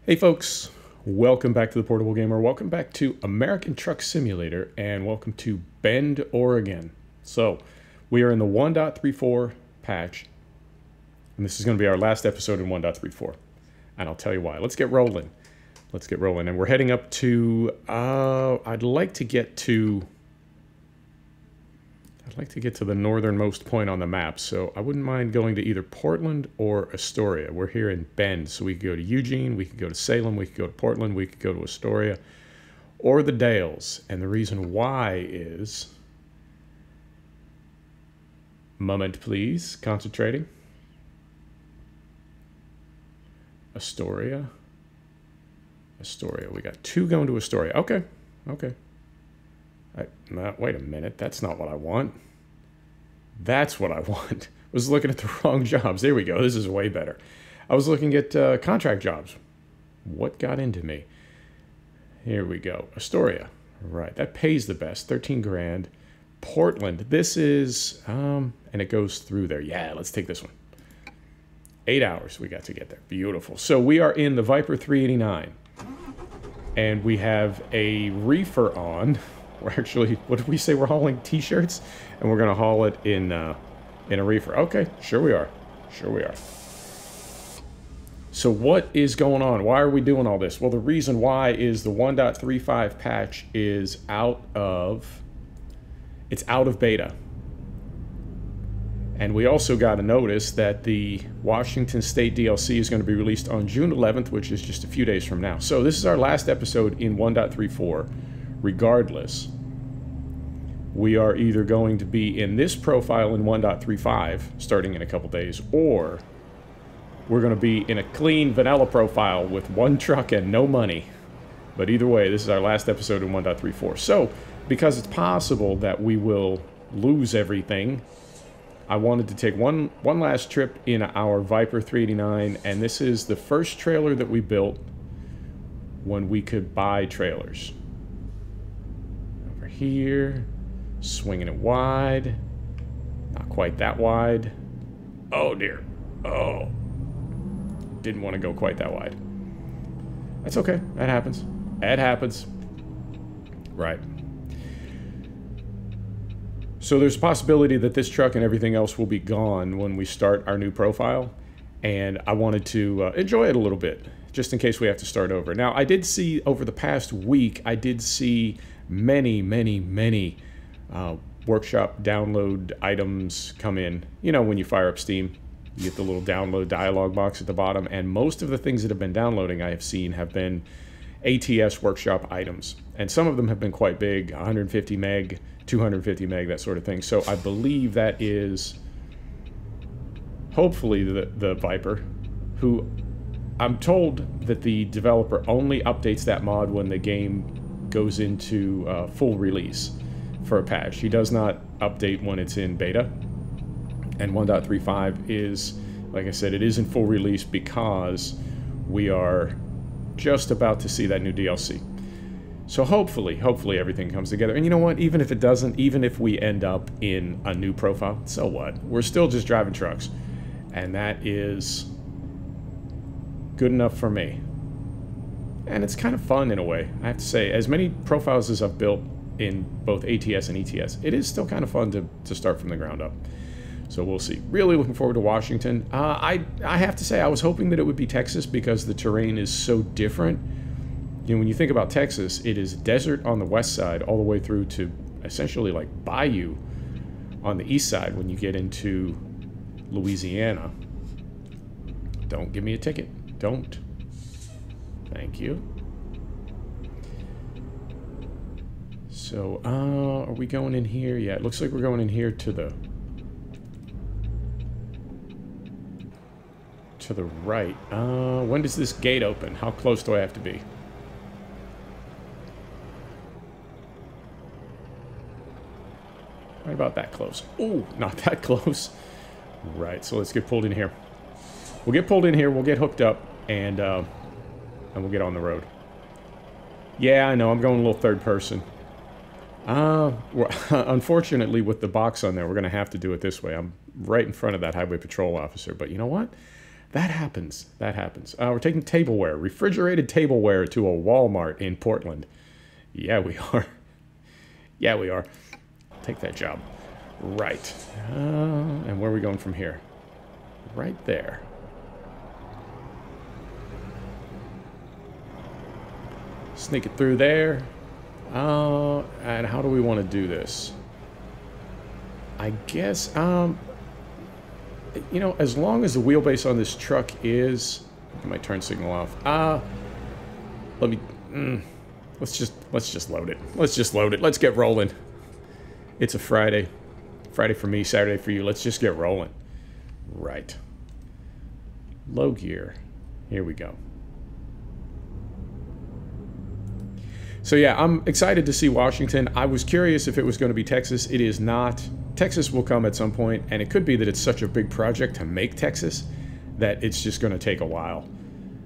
Hey folks, welcome back to the Portable Gamer, welcome back to American Truck Simulator, and welcome to Bend, Oregon. So, we are in the 1.34 patch, and this is going to be our last episode in 1.34, and I'll tell you why. Let's get rolling. And we're heading up to, I'd like to get to the northernmost point on the map, so I wouldn't mind going to either Portland or Astoria. We're here in Bend, so we could go to Eugene, we could go to Salem, we could go to Portland, we could go to Astoria, or the Dales. And the reason why is... Moment, please. Concentrating. Astoria. We got two going to Astoria. Okay. Wait a minute. That's not what I want. That's what I want. I was looking at the wrong jobs. There we go. This is way better. I was looking at contract jobs. What got into me? Here we go. Astoria. Right. That pays the best. 13 grand. Portland. This is, and it goes through there. Yeah, let's take this one. 8 hours we got to get there. Beautiful. So we are in the Viper 389. And we have a reefer on. We're actually, what did we say? We're hauling t-shirts, and we're going to haul it in a reefer. Okay, sure we are. So what is going on? Why are we doing all this? Well, the reason why is the 1.35 patch is out of beta. And we also got a notice that the Washington State DLC is going to be released on June 11th, which is just a few days from now. So this is our last episode in 1.34. Regardless, we are either going to be in this profile in 1.35, starting in a couple days, or we're going to be in a clean vanilla profile with one truck and no money. But either way, this is our last episode in 1.34. So, because it's possible that we will lose everything, I wanted to take one last trip in our Viper 389, and this is the first trailer that we built when we could buy trailers. Over here, swinging it wide, not quite that wide. Oh dear, oh, didn't want to go quite that wide. That's okay, that happens. Right. So there's a possibility that this truck and everything else will be gone when we start our new profile, and I wanted to enjoy it a little bit, just in case we have to start over. Now, I did see, over the past week, I did see many workshop download items come in. You know, when you fire up Steam, you get the little download dialog box at the bottom, and most of the things that have been downloading I have seen have been ATS workshop items, and some of them have been quite big, 150 meg, 250 meg, that sort of thing. So I believe that is hopefully the Viper, who I'm told that the developer only updates that mod when the game goes into full release for a patch. He does not update when it's in beta, and 1.35 is, like I said, it is in full release because we are just about to see that new DLC. So hopefully everything comes together. And you know what? Even if it doesn't, even if we end up in a new profile, so what? We're still just driving trucks. And that is good enough for me. And it's kind of fun in a way. I have to say, as many profiles as I've built in both ATS and ETS, it is still kind of fun to start from the ground up. So we'll see. Really looking forward to Washington. I have to say, I was hoping that it would be Texas because the terrain is so different. You know, when you think about Texas, it is desert on the west side all the way through to essentially like bayou on the east side when you get into Louisiana. Don't give me a ticket. Don't. Thank you. So, are we going in here? Yeah, it looks like we're going in here to the right. When does this gate open? How close do I have to be? Right about that close. Ooh, not that close. Right, so let's get pulled in here. We'll get pulled in here, we'll get hooked up, and we'll get on the road. Yeah, I know, I'm going a little third person. Unfortunately, with the box on there, we're going to have to do it this way. I'm right in front of that highway patrol officer, but you know what? That happens. That happens. We're taking tableware, refrigerated tableware, to a Walmart in Portland. Yeah, we are. Yeah, we are. I'll take that job. Right. And where are we going from here? Right there. Sneak it through there. And how do we want to do this? I guess, you know, as long as the wheelbase on this truck is... Get my turn signal off. Let me... let's just load it. Let's just load it. Let's get rolling. It's a Friday. Friday for me, Saturday for you. Let's just get rolling. Right. Low gear. Here we go. So yeah, I'm excited to see Washington. I was curious if it was going to be Texas. It is not. Texas will come at some point, and it could be that it's such a big project to make Texas that it's just going to take a while.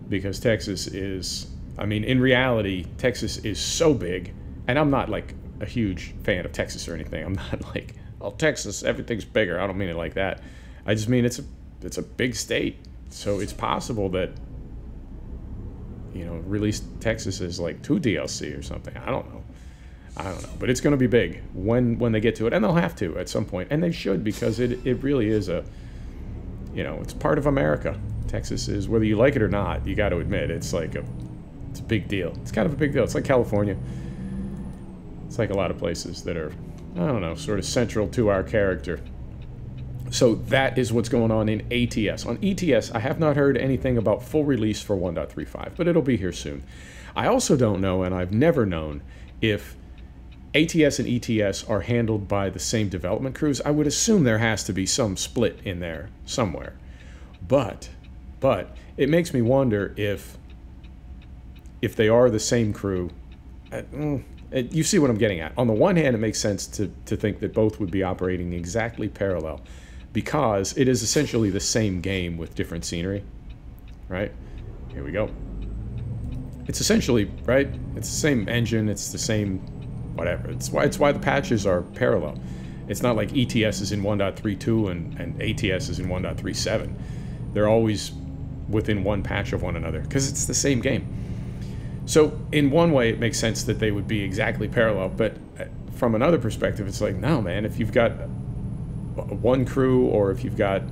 Because Texas is, I mean, in reality, Texas is so big, and I'm not like a huge fan of Texas or anything. I'm not like, oh, Texas, everything's bigger. I don't mean it like that. I just mean it's a big state, so it's possible that, you know, release Texas as like 2 DLC or something. I don't know, but it's going to be big when they get to it, and they'll have to at some point, and they should, because it really is a, you know, it's part of America. Texas is, whether you like it or not, you got to admit it's like it's a big deal. It's kind of a big deal. It's like California. It's like a lot of places that are, I don't know, sort of central to our character. So that is what's going on in ATS. On ETS, I have not heard anything about full release for 1.35, but it'll be here soon. I also don't know, and I've never known, if ATS and ETS are handled by the same development crews. I would assume there has to be some split in there somewhere. But it makes me wonder if they are the same crew. You see what I'm getting at. On the one hand, it makes sense to think that both would be operating exactly parallel, because it is essentially the same game with different scenery, right? Here we go. It's essentially, right? It's the same engine, it's the same whatever. It's why the patches are parallel. It's not like ETS is in 1.32 and ATS is in 1.37. They're always within one patch of one another, because it's the same game. So in one way, it makes sense that they would be exactly parallel, but from another perspective, it's like, no, man, if you've got one crew, or if you've got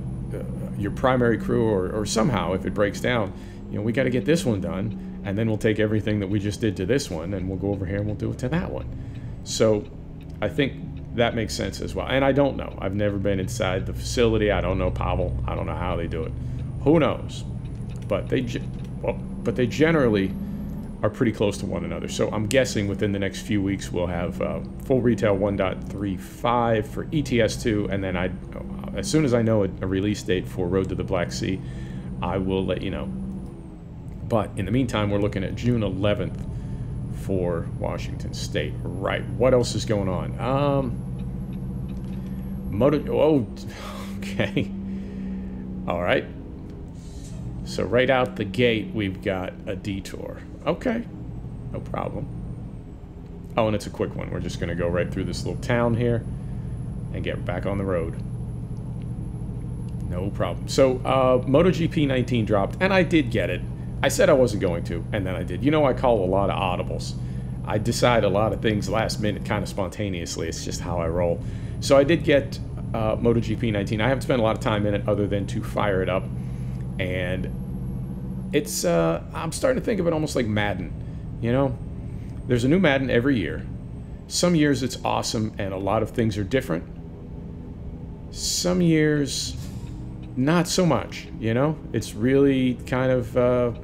your primary crew, or somehow if it breaks down, you know, we got to get this one done, and then we'll take everything that we just did to this one, and we'll go over here and we'll do it to that one. So I think that makes sense as well. And I don't know. I've never been inside the facility. I don't know Pavel. I don't know how they do it. Who knows? But they generally are pretty close to one another. So I'm guessing within the next few weeks we'll have full retail 1.35 for ETS2, and then as soon as I know a release date for Road to the Black Sea, I will let you know. But in the meantime, we're looking at June 11th for Washington State. Right. What else is going on? Okay. All right. So right out the gate, we've got a detour. Okay, no problem. Oh, and it's a quick one. We're just going to go right through this little town here and get back on the road. No problem. So, MotoGP 19 dropped, and I did get it. I said I wasn't going to, and then I did. You know, I call a lot of audibles. I decide a lot of things last minute, kind of spontaneously. It's just how I roll. So I did get MotoGP 19. I haven't spent a lot of time in it other than to fire it up. And it's, I'm starting to think of it almost like Madden, you know? There's a new Madden every year. Some years it's awesome and a lot of things are different. Some years, not so much, you know? It's really kind of,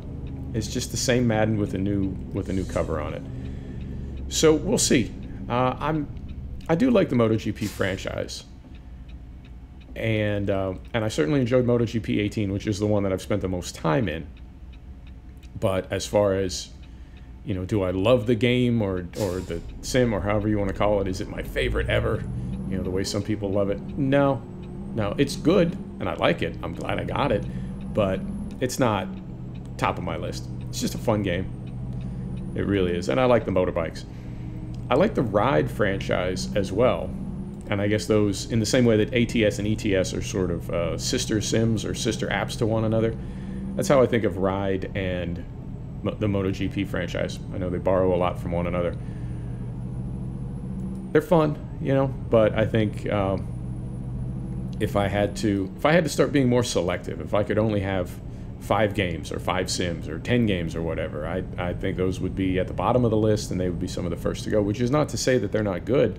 it's just the same Madden with a new cover on it. So we'll see. I do like the MotoGP franchise. And I certainly enjoyed MotoGP 18, which is the one that I've spent the most time in. But as far as, you know, do I love the game or the sim or however you want to call it, is it my favorite ever? You know, the way some people love it? No, it's good and I like it. I'm glad I got it, but it's not top of my list. It's just a fun game. It really is. And I like the motorbikes. I like the Ride franchise as well. And I guess those, in the same way that ATS and ETS are sort of sister sims or sister apps to one another, That's how I think of Ride and the MotoGP franchise. I know they borrow a lot from one another. They're fun, you know, but I think if I had to start being more selective, if I could only have 5 games or 5 sims or 10 games or whatever, I think those would be at the bottom of the list, and they would be some of the first to go, which is not to say that they're not good.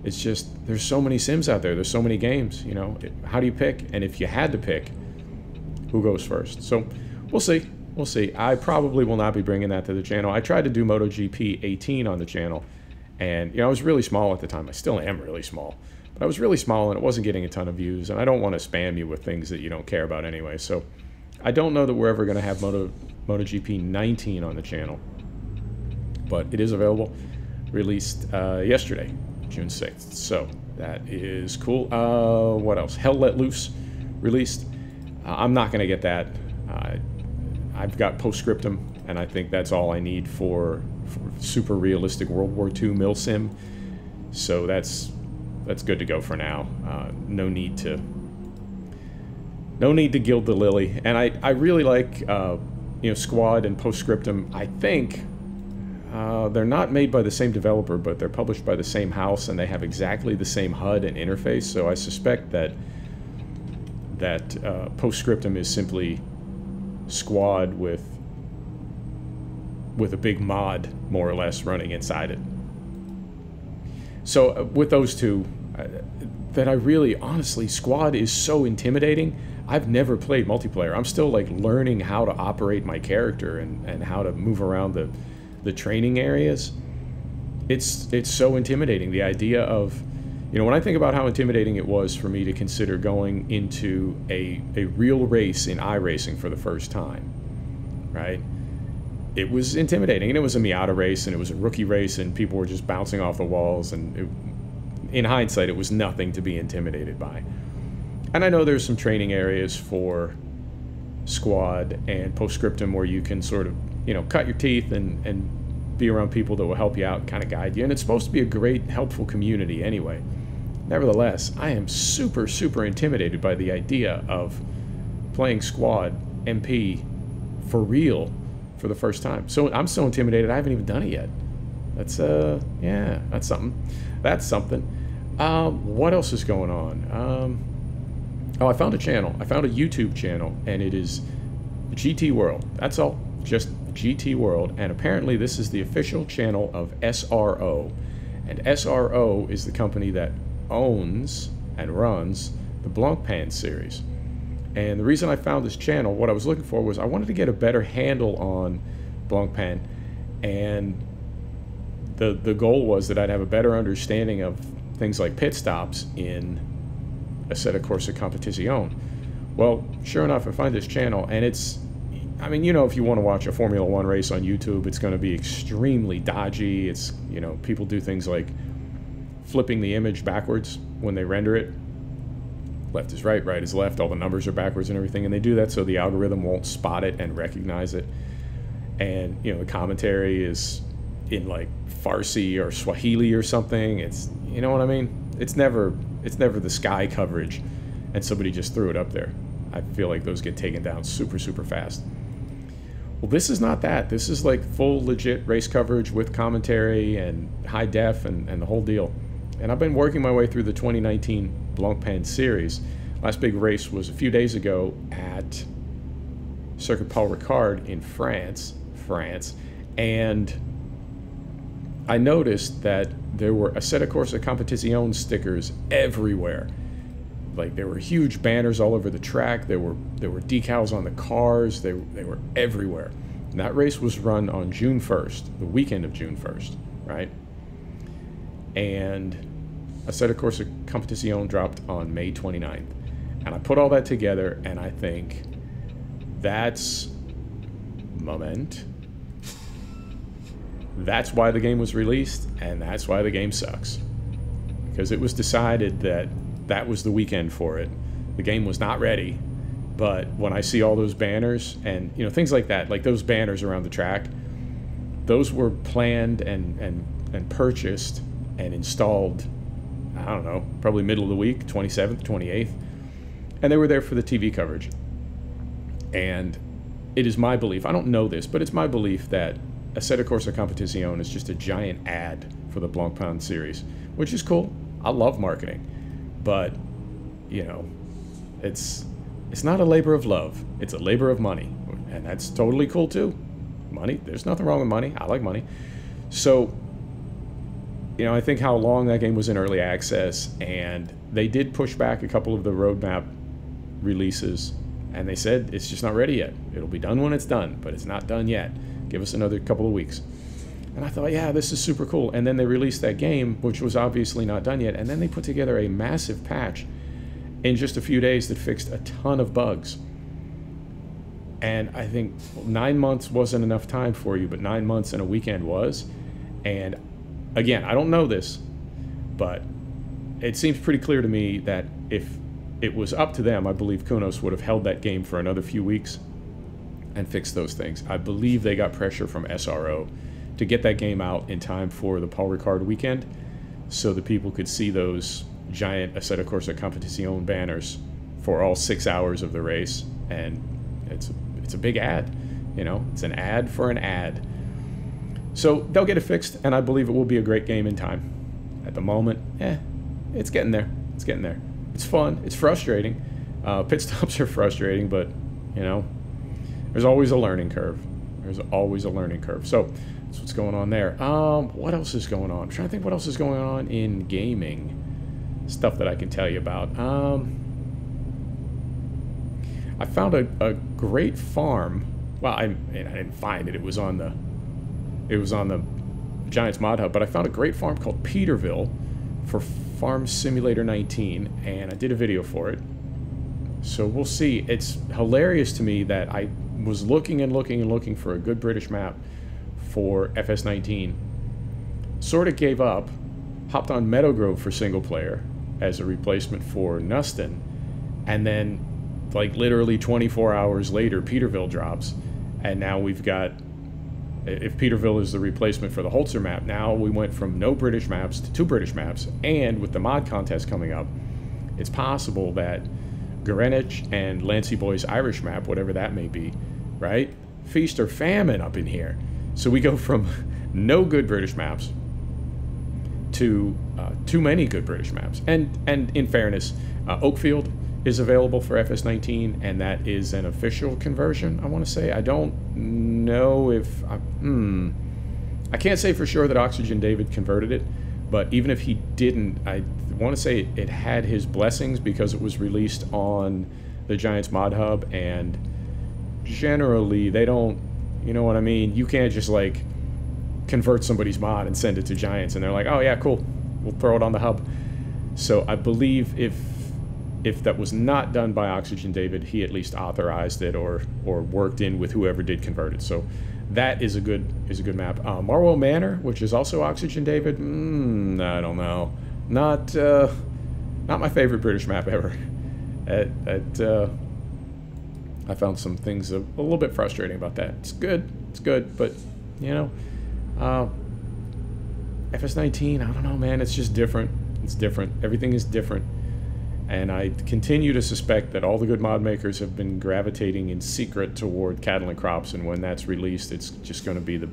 It's just there's so many sims out there. There's so many games, you know. How do you pick? And if you had to pick, who goes first? So we'll see. We'll see. I probably will not be bringing that to the channel. I tried to do MotoGP 18 on the channel, and, you know, I was really small at the time. I still am really small. But I was really small, and it wasn't getting a ton of views, and I don't want to spam you with things that you don't care about anyway. So I don't know that we're ever going to have MotoGP 19 on the channel, but it is available. Released yesterday, June 6th. So that is cool. What else? Hell Let Loose released. I'm not going to get that. I've got Postscriptum, and I think that's all I need for super realistic World War II mil sim. So that's good to go for now. No need to gild the lily. And I really like you know, Squad and Postscriptum. I think they're not made by the same developer, but they're published by the same house, and they have exactly the same HUD and interface. So I suspect that Postscriptum is simply Squad with a big mod, more or less, running inside it. So with those two, that I really, honestly, Squad is so intimidating. I've never played multiplayer. I'm still like learning how to operate my character and how to move around the training areas. It's so intimidating. The idea of, you know, when I think about how intimidating it was for me to consider going into a real race in iRacing for the first time, right? It was intimidating, and it was a Miata race, and it was a rookie race, and people were just bouncing off the walls, and in hindsight, it was nothing to be intimidated by. And I know there's some training areas for Squad and Postscriptum where you can sort of, you know, cut your teeth and be around people that will help you out and kind of guide you, and it's supposed to be a great, helpful community anyway. Nevertheless, I am super, super intimidated by the idea of playing Squad MP for real for the first time. So I'm so intimidated I haven't even done it yet. That's yeah, that's something. That's something. What else is going on? Oh, I found a channel. I found a YouTube channel, and it is GT World. That's all. Just GT World. And apparently this is the official channel of SRO. And SRO is the company that owns and runs the Blancpain series. And the reason I found this channel, what I was looking for was I wanted to get a better handle on Blancpain, and the goal was that I'd have a better understanding of things like pit stops in Assetto Corsa Competizione. Well, sure enough, I find this channel, and it's, I mean, you know, if you want to watch a Formula One race on YouTube, it's going to be extremely dodgy. It's, you know, people do things like flipping the image backwards when they render it. Left is right, right is left, all the numbers are backwards and everything, and they do that so the algorithm won't spot it and recognize it. And, you know, the commentary is in like Farsi or Swahili or something. It's, you know what I mean? It's never the Sky coverage and somebody just threw it up there. I feel like those get taken down super, super fast. Well, this is not that. This is like full legit race coverage with commentary and high def and the whole deal. And I've been working my way through the 2019 Blancpain series. Last big race was a few days ago at Circuit Paul Ricard in France, and I noticed that there were Assetto Corsa Competizione stickers everywhere. Like, there were huge banners all over the track. There were decals on the cars. They were everywhere. And that race was run on June 1st, the weekend of June 1st, right? And Assetto Corsa Competizione dropped on May 29th. And I put all that together, and I think that's moment. That's why the game was released, and that's why the game sucks. Because it was decided that that was the weekend for it. The game was not ready, but when I see all those banners and, you know, things like that, like those banners around the track, those were planned and purchased and installed, I don't know, probably middle of the week, 27th, 28th, and they were there for the TV coverage. And it is my belief, I don't know this, but it's my belief that Assetto Corsa Competizione is just a giant ad for the Blancpain series, which is cool. I love marketing, but, you know, it's not a labor of love. It's a labor of money, and that's totally cool too. Money, there's nothing wrong with money. I like money. So, you know, I think how long that game was in early access, and they did push back a couple of the roadmap releases, and they said it's just not ready yet. It'll be done when it's done, but it's not done yet. Give us another couple of weeks. And I thought, yeah, this is super cool. And then they released that game, which was obviously not done yet, and then they put together a massive patch in just a few days that fixed a ton of bugs. And I think 9 months wasn't enough time for you, but 9 months and a weekend was. And again, I don't know this, but it seems pretty clear to me that if it was up to them, I believe Kunos would have held that game for another few weeks and fixed those things. I believe they got pressure from SRO to get that game out in time for the Paul Ricard weekend so that people could see those giant Assetto Corsa Competizione banners for all 6 hours of the race. And it's a big ad, you know, it's an ad for an ad. So they'll get it fixed, and I believe it will be a great game in time. At the moment, it's getting there. It's getting there. It's fun. It's frustrating. Pit stops are frustrating, but, you know, there's always a learning curve. There's always a learning curve. So that's what's going on there. What else is going on? I'm trying to think what else is going on in gaming. Stuff that I can tell you about. I found a great farm. Well, I didn't find it. It was on the Giants Mod Hub, but I found a great farm called Peterville for Farm Simulator 19, and I did a video for it. So we'll see. It's hilarious to me that I was looking and looking and looking for a good British map for FS19. Sort of gave up, hopped on Meadowgrove for single player as a replacement for Nuston, and then like literally 24 hours later Peterville drops, and now we've got, if Peterville is the replacement for the Holzer map, now we went from no British maps to 2 British maps, and with the mod contest coming up, it's possible that Greenwich and Lancy Boy's Irish map, whatever that may be, right? Feast or famine up in here. So we go from no good British maps to too many good British maps. And in fairness, Oakfield is available for FS19, and that is an official conversion, I want to say. I don't know if... I can't say for sure that Oxygen David converted it, but even if he didn't, I want to say it had his blessings because it was released on the Giants Mod Hub, and generally they don't, you know what I mean? You can't just like convert somebody's mod and send it to Giants and they're like, oh yeah, cool, we'll throw it on the hub. So I believe if that was not done by Oxygen David, he at least authorized it or worked in with whoever did convert it. So that is a good map. Marwell Manor, which is also Oxygen David, I don't know. Not my favorite British map ever. I found some things a little bit frustrating about that. It's good, but you know, FS19, I don't know, man. It's just different. It's different. Everything is different. And I continue to suspect that all the good mod makers have been gravitating in secret toward Cattle and Crops, and when that's released, it's just going to be the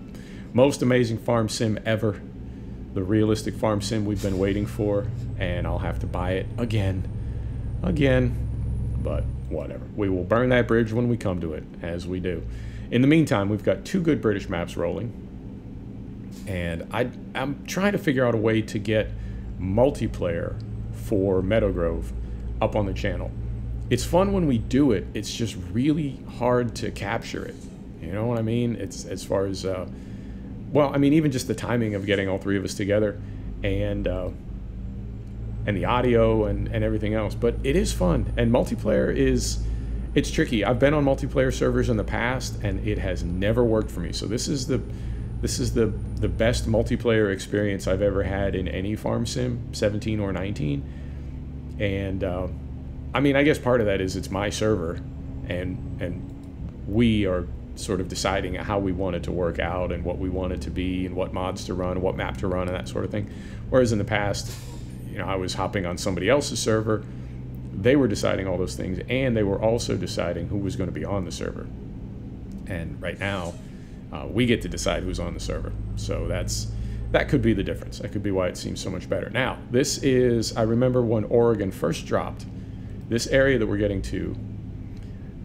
most amazing farm sim ever. The realistic farm sim we've been waiting for, and I'll have to buy it again. But whatever. We will burn that bridge when we come to it, as we do. In the meantime, we've got 2 good British maps rolling, and I'm trying to figure out a way to get multiplayer for Meadowgrove up on the channel. It's fun when we do it. It's just really hard to capture it. You know what I mean? It's as far as well, I mean, even just the timing of getting all 3 of us together, and the audio and everything else. But it is fun, and multiplayer it's tricky. I've been on multiplayer servers in the past, and it has never worked for me. So this is the best multiplayer experience I've ever had in any farm sim, 17 or 19. And I mean, I guess part of that is it's my server, and we are sort of deciding how we want it to work out and what we want it to be and what mods to run and what map to run and that sort of thing. Whereas in the past, you know, I was hopping on somebody else's server. They were deciding all those things, and they were also deciding who was going to be on the server. And right now, we get to decide who's on the server. So that could be the difference. That could be why it seems so much better. Now, this is, I remember when Oregon first dropped, this area that we're getting to,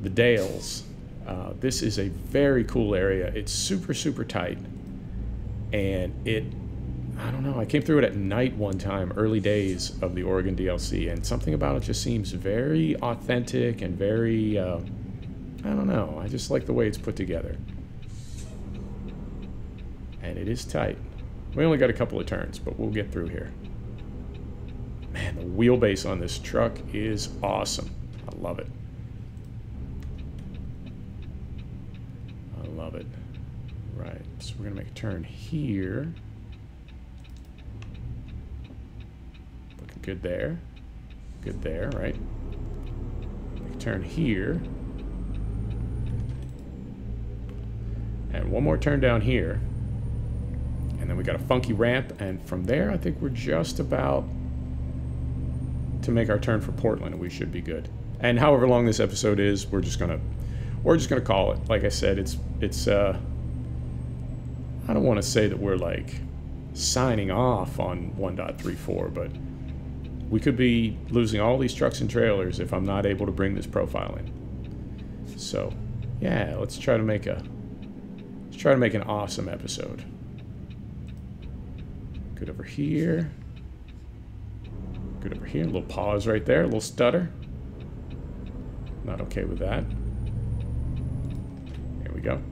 the Dales, this is a very cool area. It's super, super tight. And I don't know, I came through it at night one time, early days of the Oregon DLC, and something about it just seems very authentic and very, I don't know, I just like the way it's put together. And it is tight. We only got a couple of turns, but we'll get through here. Man, the wheelbase on this truck is awesome. I love it. I love it. Right, so we're gonna make a turn here. Looking good there. Good there, right? Make a turn here. And one more turn down here. And then we got a funky ramp, and from there I think we're just about to make our turn for Portland, and we should be good. And however long this episode is, we're just gonna call it. Like I said, it's I don't want to say that we're like signing off on 1.34, but we could be losing all these trucks and trailers if I'm not able to bring this profile in. So yeah, let's try to make an awesome episode. Good over here. Good over here. A little pause right there. A little stutter. Not okay with that. There we go.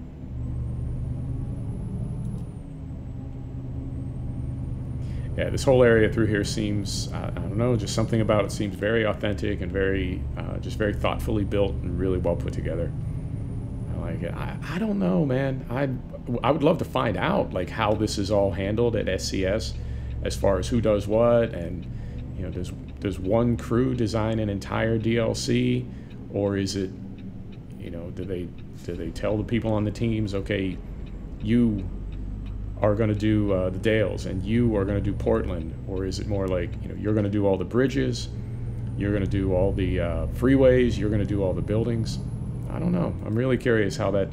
Yeah, this whole area through here seems, I don't know, just something about it seems very authentic and very, just very thoughtfully built and really well put together. I like it. I don't know, man. I would love to find out, like, how this is all handled at SCS as far as who does what, and, you know, does one crew design an entire DLC, or is it, you know, do they tell the people on the teams, okay, you are going to do the Dales and you are going to do Portland, or is it more like, you know, you're going to do all the bridges, you're going to do all the freeways, you're going to do all the buildings? I don't know. I'm really curious how that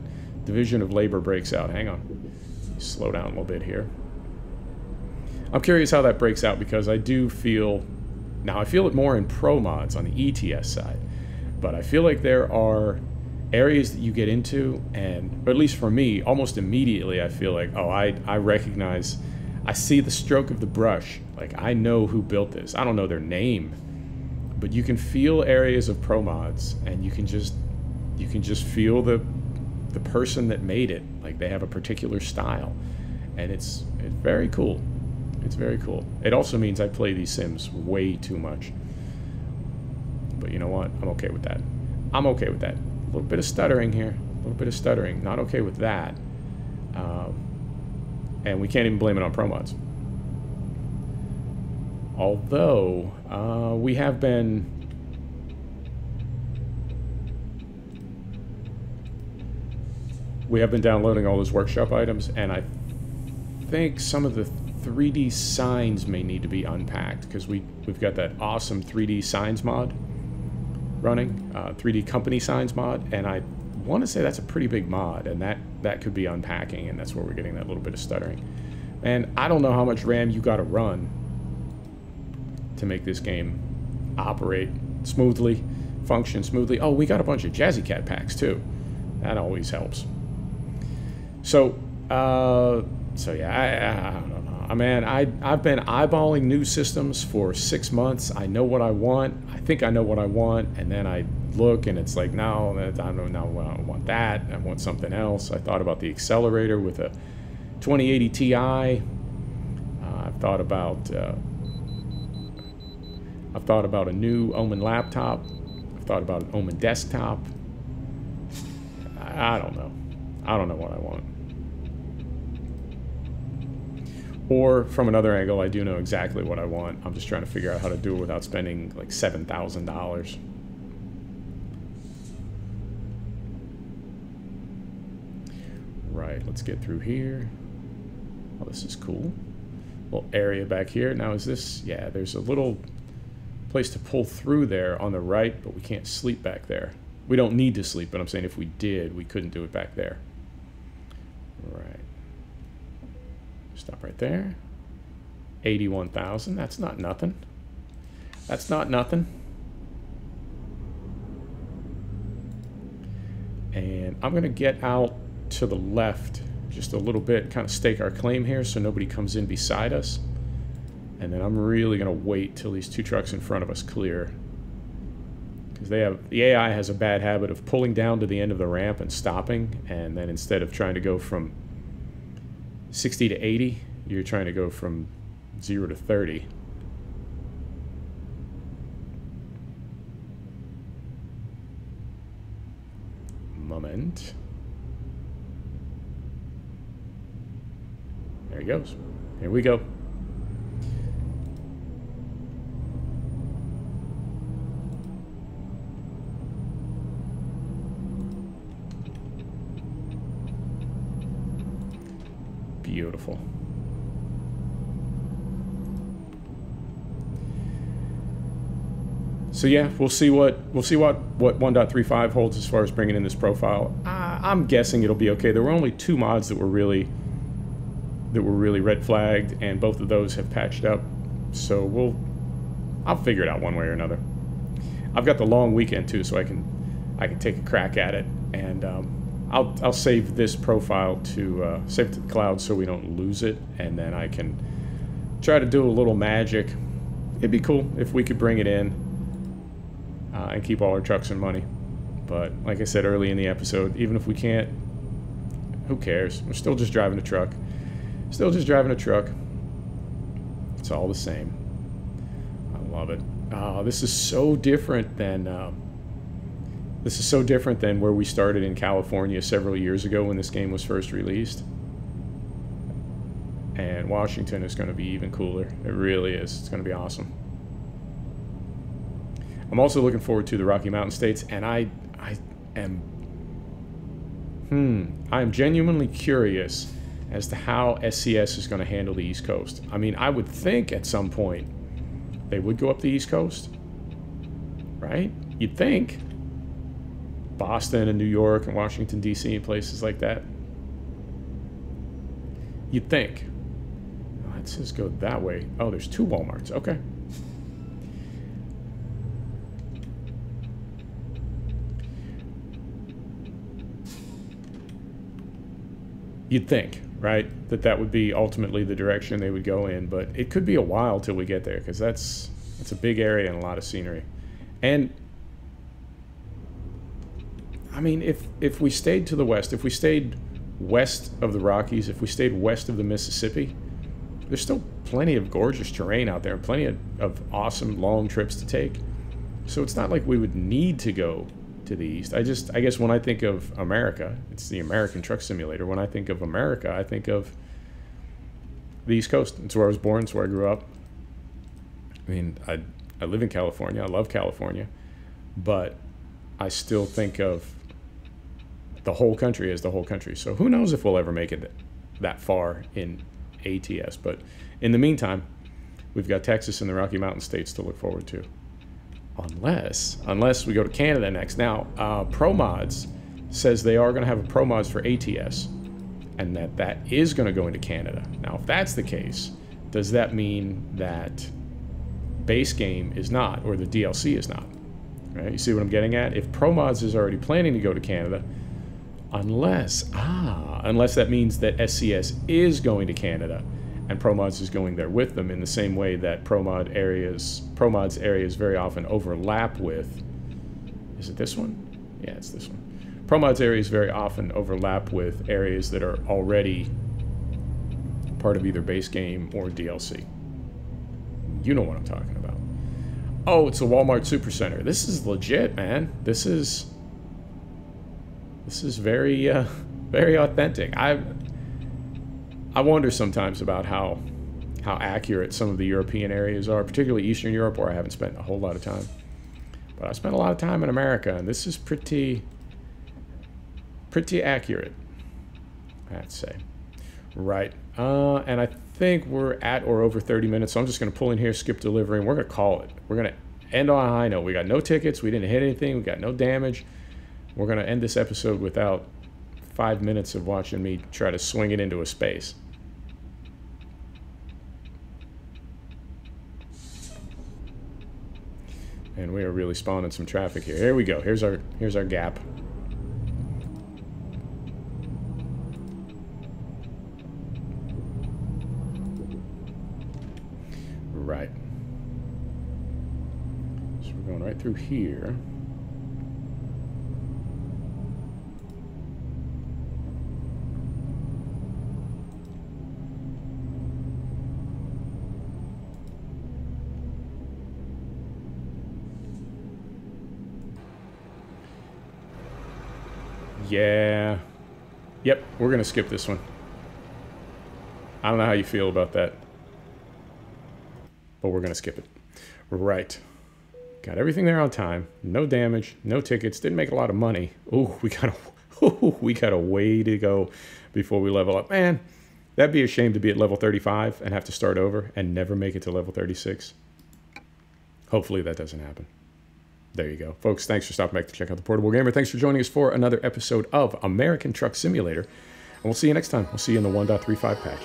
division of labor breaks out. Hang on, slow down a little bit here. I'm curious how that breaks out, because I do feel, now I feel it more in pro mods on the ATS side, but I feel like there are areas that you get into, and, or at least for me, almost immediately I feel like, oh, I recognize, I see the stroke of the brush, like I know who built this. I don't know their name, but you can feel areas of pro mods, and you can just feel the person that made it, like they have a particular style, and it's very cool. It's very cool. It also means I play these sims way too much, but you know what, I'm okay with that. I'm okay with that. A little bit of stuttering here, a little bit of stuttering, not okay with that. And we can't even blame it on pro mods. Although we have been downloading all those workshop items, and I think some of the 3D signs may need to be unpacked, because we've got that awesome 3D signs mod running, 3D company signs mod, and I want to say that's a pretty big mod, and that could be unpacking, and that's where we're getting that little bit of stuttering. And I don't know how much RAM you got to run to make this game operate smoothly, function smoothly. Oh, we got a bunch of Jazzy Cat packs too. That always helps. So yeah, I don't know. Man, I've been eyeballing new systems for 6 months. I know what I want. I think I know what I want, and then I look, and it's like, no, I don't know. I want that. I want something else. I thought about the accelerator with a 2080 Ti. I've thought about a new Omen laptop. I've thought about an Omen desktop. I don't know. I don't know what I want. Or from another angle, I do know exactly what I want. I'm just trying to figure out how to do it without spending like $7,000. Right, let's get through here. Oh, this is cool. Little area back here. Now is this, yeah, there's a little place to pull through there on the right, but we can't sleep back there. We don't need to sleep, but I'm saying if we did, we couldn't do it back there. All right. Stop right there. 81,000. That's not nothing. That's not nothing. And I'm going to get out to the left just a little bit, kind of stake our claim here so nobody comes in beside us. And then I'm really going to wait till these two trucks in front of us clear. Because the AI has a bad habit of pulling down to the end of the ramp and stopping. And then instead of trying to go from 60 to 80, you're trying to go from 0 to 30. Moment. There he goes. Here we go. Beautiful. So yeah, we'll see what 1.35 holds as far as bringing in this profile. I'm guessing it'll be okay. There were only 2 mods that were really red flagged, and both of those have patched up. So I'll figure it out one way or another. I've got the long weekend too, so I can take a crack at it, and I'll save this profile to save it to the cloud so we don't lose it, and then I can try to do a little magic. It'd be cool if we could bring it in and keep all our trucks and money. But like I said early in the episode, even if we can't, who cares? We're still just driving a truck. Still just driving a truck. It's all the same. I love it. Oh, this is so different than where we started in California several years ago when this game was first released. And Washington is going to be even cooler. It really is. It's going to be awesome. I'm also looking forward to the Rocky Mountain states, and I am genuinely curious as to how SCS is going to handle the East Coast. I mean, I would think at some point they would go up the East Coast, right? You'd think. Boston and New York and Washington, D.C. and places like that. You'd think. Let's just go that way. Oh, there's 2 Walmarts. Okay. You'd think, right, that would be ultimately the direction they would go in, but it could be a while till we get there, because that's a big area and a lot of scenery. And I mean, if we stayed to the west, if we stayed west of the Rockies, if we stayed west of the Mississippi, there's still plenty of gorgeous terrain out there, plenty of awesome long trips to take. So it's not like we would need to go to the east. I guess when I think of America, it's the American Truck Simulator. When I think of America, I think of the East Coast. It's where I was born. It's where I grew up. I mean, I live in California. I love California. But I still think of the whole country as the whole country. So who knows if we'll ever make it that far in ATS. But in the meantime, we've got Texas and the Rocky Mountain states to look forward to. Unless we go to Canada next. Now, ProMods says they are going to have a ProMods for ATS, and that is going to go into Canada. Now, if that's the case, does that mean that base game is not, or the DLC is not? Right? You see what I'm getting at? If ProMods is already planning to go to Canada, unless that means that SCS is going to Canada, and ProMods is going there with them, in the same way that ProMods areas very often overlap with, is it this one? Yeah, it's this one. ProMods areas very often overlap with areas that are already part of either base game or DLC. You know what I'm talking about. Oh, it's a Walmart Supercenter. This is legit, man. This is very very authentic. I wonder sometimes about how accurate some of the European areas are, particularly Eastern Europe, where I haven't spent a whole lot of time. But I spent a lot of time in America, and this is pretty accurate, I have to say. Right. And I think we're at or over 30 minutes, so I'm just going to pull in here, skip delivery, and we're going to call it. We're going to end on a high note. We got no tickets. We didn't hit anything. We got no damage. we're going to end this episode without 5 minutes of watching me try to swing it into a space. And we are really spawning some traffic here. Here we go. Here's our gap. Right. So we're going right through here. Yeah. Yep, we're going to skip this one. I don't know how you feel about that. But we're going to skip it. Right. Got everything there on time. No damage, no tickets. Didn't make a lot of money. Ooh, we got a way to go before we level up. Man, that'd be a shame to be at level 35 and have to start over and never make it to level 36. Hopefully that doesn't happen. There you go. Folks, thanks for stopping back to check out The Portable Gamer. Thanks for joining us for another episode of American Truck Simulator. And we'll see you next time. We'll see you in the 1.35 patch.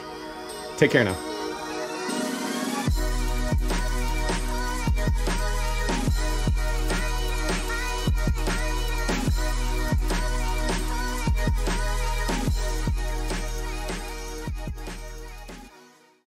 Take care now.